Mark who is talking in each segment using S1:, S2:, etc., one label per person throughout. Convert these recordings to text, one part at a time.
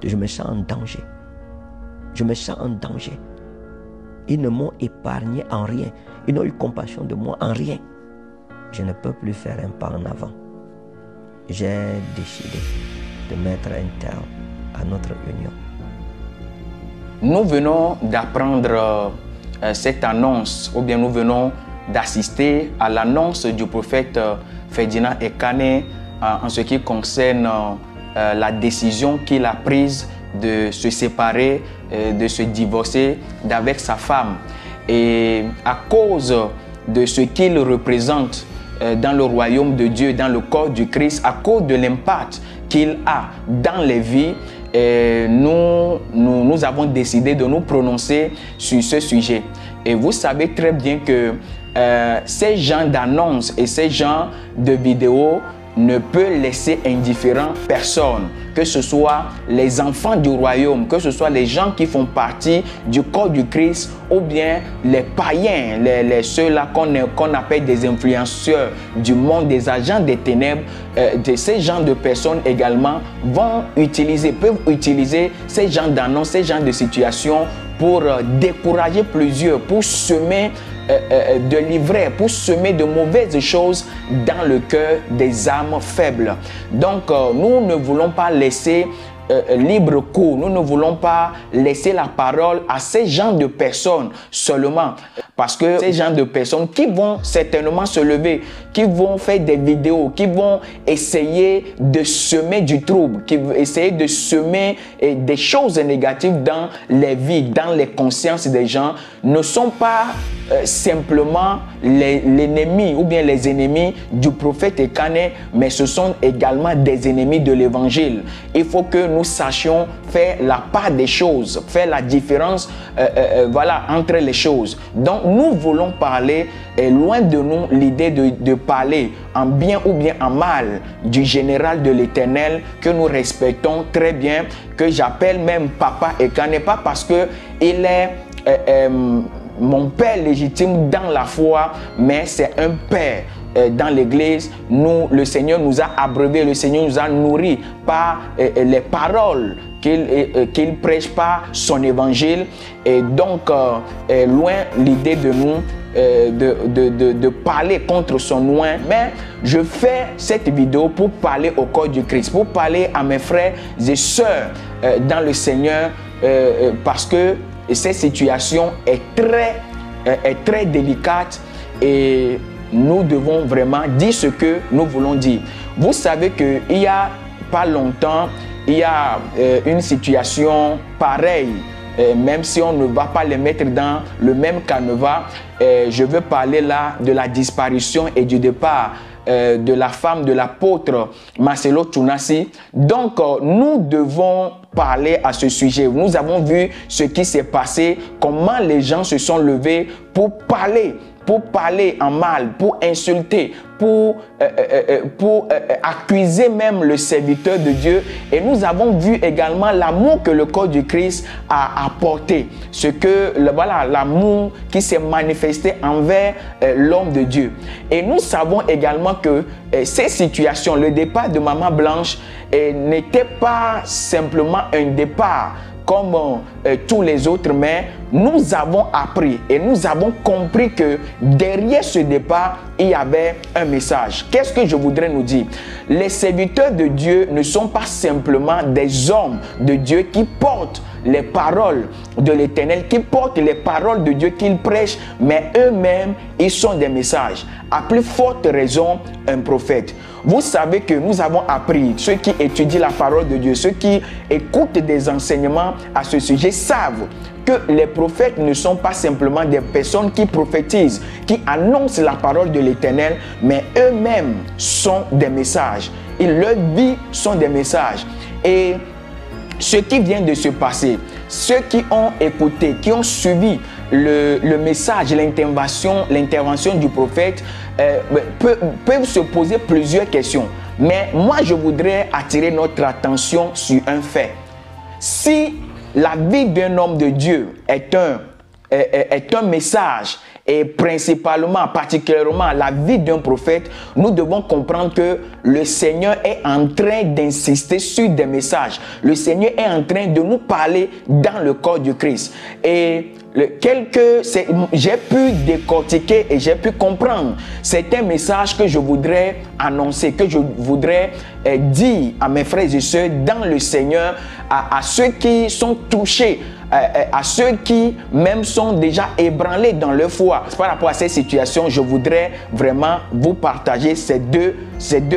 S1: Je me sens en danger. Je me sens en danger. Ils ne m'ont épargné en rien. Ils n'ont eu compassion de moi en rien. Je ne peux plus faire un pas en avant. J'ai décidé de mettre un terme à notre union.
S2: Nous venons d'apprendre cette annonce, ou bien nous venons d'assister à l'annonce du prophète Ferdinand Ekane en ce qui concerne la décision qu'il a prise de se séparer, de se divorcer d'avec sa femme. Et à cause de ce qu'il représente dans le royaume de Dieu, dans le corps du Christ, à cause de l'impact qu'il a dans les vies, nous avons décidé de nous prononcer sur ce sujet. Et vous savez très bien que ces genres d'annonces et ces genres de vidéos ne peuvent laisser indifférent personne, que ce soit les enfants du royaume, que ce soit les gens qui font partie du corps du Christ ou bien les païens, ceux-là qu'on appelle des influenceurs du monde, des agents des ténèbres. De ces genres de personnes également peuvent utiliser ces genres d'annonces, ces genres de situations pour décourager plusieurs, pour semer de l'ivraie, pour semer de mauvaises choses dans le cœur des âmes faibles. Donc, nous ne voulons pas laisser libre cours, nous ne voulons pas laisser la parole à ces genres de personnes seulement, parce que ces genres de personnes qui vont certainement se lever, qui vont faire des vidéos, qui vont essayer de semer du trouble, qui vont essayer de semer des choses négatives dans les vies, dans les consciences des gens, ne sont pas simplement l'ennemi ou bien les ennemis du prophète Ekane, mais ce sont également des ennemis de l'évangile. Il faut que nous sachions faire la part des choses, faire la différence voilà, entre les choses. Donc nous voulons parler, et loin de nous l'idée de parler en bien ou bien en mal du général de l'Éternel que nous respectons très bien, que j'appelle même Papa Ekane, pas parce que il est mon père légitime dans la foi, mais c'est un père dans l'église. Le Seigneur nous a abreuvés, le Seigneur nous a nourris par les paroles qu'il prêche, par son évangile. Et donc, loin l'idée de nous de parler contre son nom, mais je fais cette vidéo pour parler au corps du Christ, pour parler à mes frères et sœurs dans le Seigneur, parce que cette situation est très délicate et nous devons vraiment dire ce que nous voulons dire. Vous savez qu'il n'y a pas longtemps, il y a une situation pareille, même si on ne va pas les mettre dans le même canevas. Je veux parler là de la disparition et du départ de la femme de l'apôtre Marcelo Tunasi. Donc, nous devons parler à ce sujet. Nous avons vu ce qui s'est passé, comment les gens se sont levés pour parler en mal, pour insulter, pour accuser même le serviteur de Dieu. Et nous avons vu également l'amour que le corps du Christ a apporté. Voilà, l'amour qui s'est manifesté envers l'homme de Dieu. Et nous savons également que ces situations, le départ de Maman Blanche n'était pas simplement un départ comme tous les autres, mais nous avons appris et nous avons compris que derrière ce départ, il y avait un message. Qu'est-ce que je voudrais nous dire? Les serviteurs de Dieu ne sont pas simplement des hommes de Dieu qui portent les paroles de l'Éternel, qui portent les paroles de Dieu qu'ils prêchent, mais eux-mêmes, ils sont des messages. À plus forte raison, un prophète. Vous savez que nous avons appris, ceux qui étudient la parole de Dieu, ceux qui écoutent des enseignements à ce sujet savent que les prophètes ne sont pas simplement des personnes qui prophétisent, qui annoncent la parole de l'Éternel, mais eux-mêmes sont des messages. Et leurs vies sont des messages. Et ce qui vient de se passer, ceux qui ont écouté, qui ont suivi le message, l'intervention du prophète, peuvent se poser plusieurs questions. Mais moi, je voudrais attirer notre attention sur un fait. Si la vie d'un homme de Dieu est un message et principalement, particulièrement la vie d'un prophète, nous devons comprendre que le Seigneur est en train d'insister sur des messages. Le Seigneur est en train de nous parler dans le corps du Christ. Et j'ai pu décortiquer et j'ai pu comprendre certains messages que je voudrais annoncer, que je voudrais dire à mes frères et sœurs dans le Seigneur, à ceux qui sont touchés, à ceux qui même sont déjà ébranlés dans leur foi. Par rapport à cette situation, je voudrais vraiment vous partager ces deux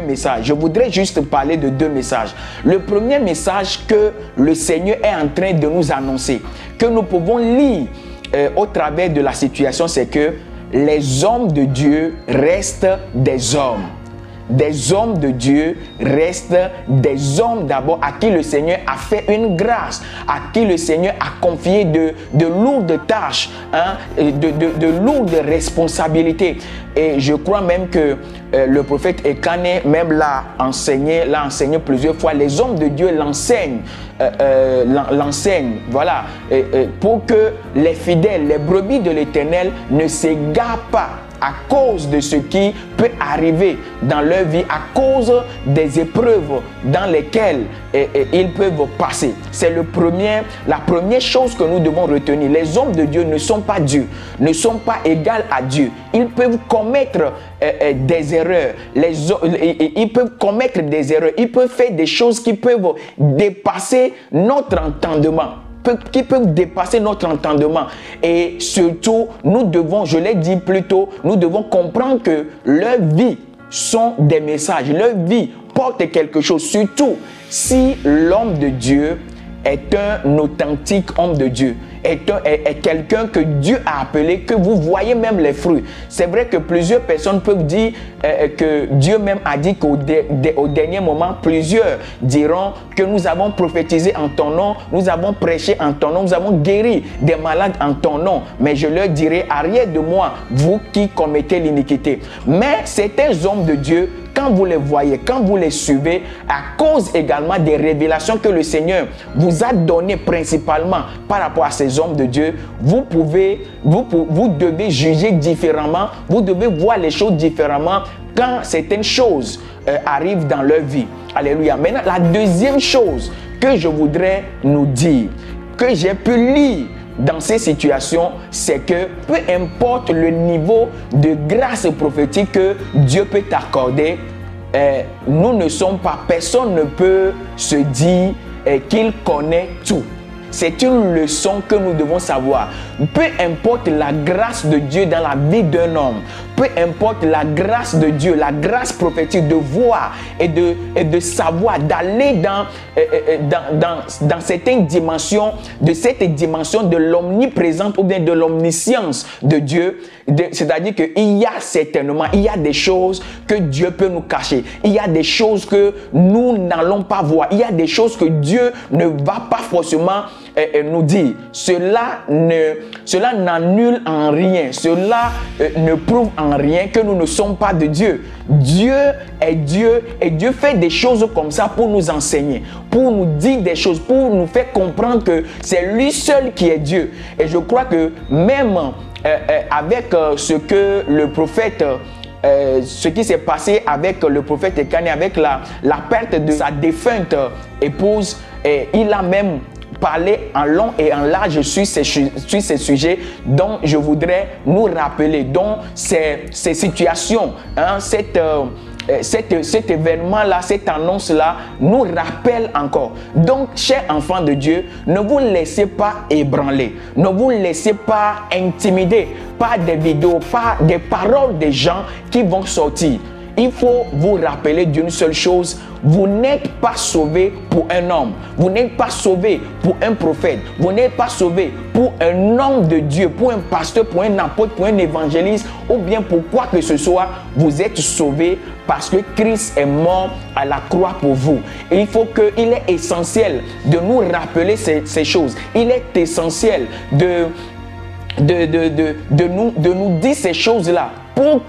S2: messages. Je voudrais juste parler de deux messages. Le premier message que le Seigneur est en train de nous annoncer, que nous pouvons lire au travers de la situation, c'est que les hommes de Dieu restent des hommes. Des hommes de Dieu restent des hommes d'abord à qui le Seigneur a fait une grâce, à qui le Seigneur a confié de lourdes tâches, de lourdes responsabilités. Et je crois même que le prophète Ekane même l'a enseigné plusieurs fois. Les hommes de Dieu l'enseignent, voilà, pour que les fidèles, les brebis de l'Éternel ne s'égarent pas à cause de ce qui peut arriver dans leur vie, à cause des épreuves dans lesquelles ils peuvent passer. C'est la première chose que nous devons retenir. Les hommes de Dieu ne sont pas Dieu, ne sont pas égaux à Dieu. Ils peuvent commettre des erreurs. Ils peuvent commettre des erreurs. Ils peuvent faire des choses qui peuvent dépasser notre entendement. Qui peuvent dépasser notre entendement. Et surtout, nous devons, je l'ai dit plus tôt, nous devons comprendre que leur vie sont des messages. Leur vie porte quelque chose. Surtout si l'homme de Dieu est un authentique homme de Dieu, est quelqu'un que Dieu a appelé, que vous voyez même les fruits. C'est vrai que plusieurs personnes peuvent dire que Dieu même a dit qu'au dernier moment, plusieurs diront que nous avons prophétisé en ton nom, nous avons prêché en ton nom, nous avons guéri des malades en ton nom. Mais je leur dirai, arrière de moi, vous qui commettez l'iniquité. Mais certains hommes de Dieu, quand vous les voyez, quand vous les suivez, à cause également des révélations que le Seigneur vous a données principalement par rapport à ces hommes de Dieu, vous devez juger différemment, vous devez voir les choses différemment quand certaines choses arrivent dans leur vie. Alléluia. Maintenant, la deuxième chose que je voudrais nous dire, que j'ai pu lire dans ces situations, c'est que peu importe le niveau de grâce prophétique que Dieu peut t'accorder, nous ne sommes pas, personne ne peut se dire qu'il connaît tout. C'est une leçon que nous devons savoir. Peu importe la grâce de Dieu dans la vie d'un homme, peu importe la grâce de Dieu, la grâce prophétique de voir et de savoir, d'aller dans certaines dimensions, de cette dimension de l'omniprésence ou bien de l'omniscience de Dieu, c'est-à-dire qu'il y a certainement, il y a des choses que Dieu peut nous cacher, il y a des choses que nous n'allons pas voir, il y a des choses que Dieu ne va pas forcément nous dire. Cela n'annule en rien, cela ne prouve en rien que nous ne sommes pas de Dieu. Dieu est Dieu et Dieu fait des choses comme ça pour nous enseigner, pour nous dire des choses, pour nous faire comprendre que c'est lui seul qui est Dieu. Et je crois que même avec ce que le prophète ce qui s'est passé avec le prophète Ekane, avec la perte de sa défunte épouse, il a même parler en long et en large sur ces sujets dont je voudrais nous rappeler, dont ces situations, cet événement-là, cette annonce-là nous rappelle encore. Donc, chers enfants de Dieu, ne vous laissez pas ébranler, ne vous laissez pas intimider par des vidéos, par des paroles des gens qui vont sortir. Il faut vous rappeler d'une seule chose, vous n'êtes pas sauvé pour un homme, vous n'êtes pas sauvé pour un prophète, vous n'êtes pas sauvé pour un homme de Dieu, pour un pasteur, pour un apôtre, pour un évangéliste ou bien pour quoi que ce soit. Vous êtes sauvé parce que Christ est mort à la croix pour vous. Et il est essentiel de nous rappeler ces choses. Il est essentiel de nous dire ces choses-là pour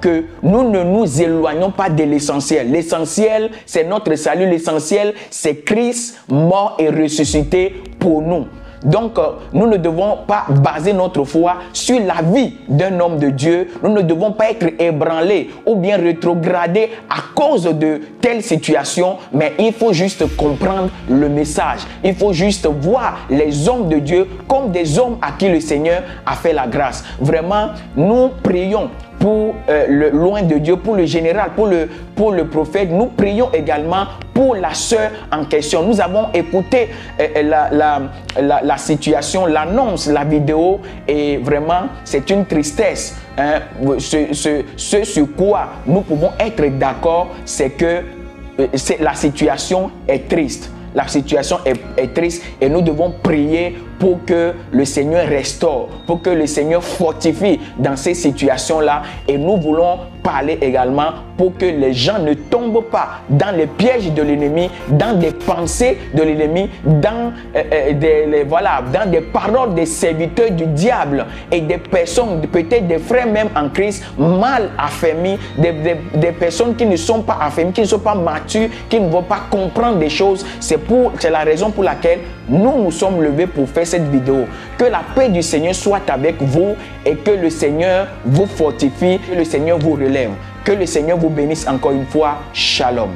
S2: que nous ne nous éloignions pas de l'essentiel. L'essentiel, c'est notre salut. L'essentiel, c'est Christ mort et ressuscité pour nous. Donc, nous ne devons pas baser notre foi sur la vie d'un homme de Dieu. Nous ne devons pas être ébranlés ou bien rétrogradés à cause de telle situation, mais il faut juste comprendre le message. Il faut juste voir les hommes de Dieu comme des hommes à qui le Seigneur a fait la grâce. Vraiment, nous prions pour le loin de Dieu, pour le général, pour le prophète. Nous prions également pour la sœur en question. Nous avons écouté la situation, l'annonce, la vidéo, et vraiment c'est une tristesse. Hein. Ce sur quoi nous pouvons être d'accord, c'est que la situation est triste. La situation est triste et nous devons prier pour que le Seigneur restaure, pour que le Seigneur fortifie dans ces situations-là. Et nous voulons parler également pour que les gens ne tombent pas dans les pièges de l'ennemi, dans des pensées de l'ennemi, dans dans des paroles des serviteurs du diable et des personnes, peut-être des frères même en Christ, mal affermis, des personnes qui ne sont pas affermies, qui ne sont pas matures, qui ne vont pas comprendre des choses. C'est la raison pour laquelle nous nous sommes levés pour faire cette vidéo. Que la paix du Seigneur soit avec vous et que le Seigneur vous fortifie, que le Seigneur vous relève. Que le Seigneur vous bénisse encore une fois. Shalom.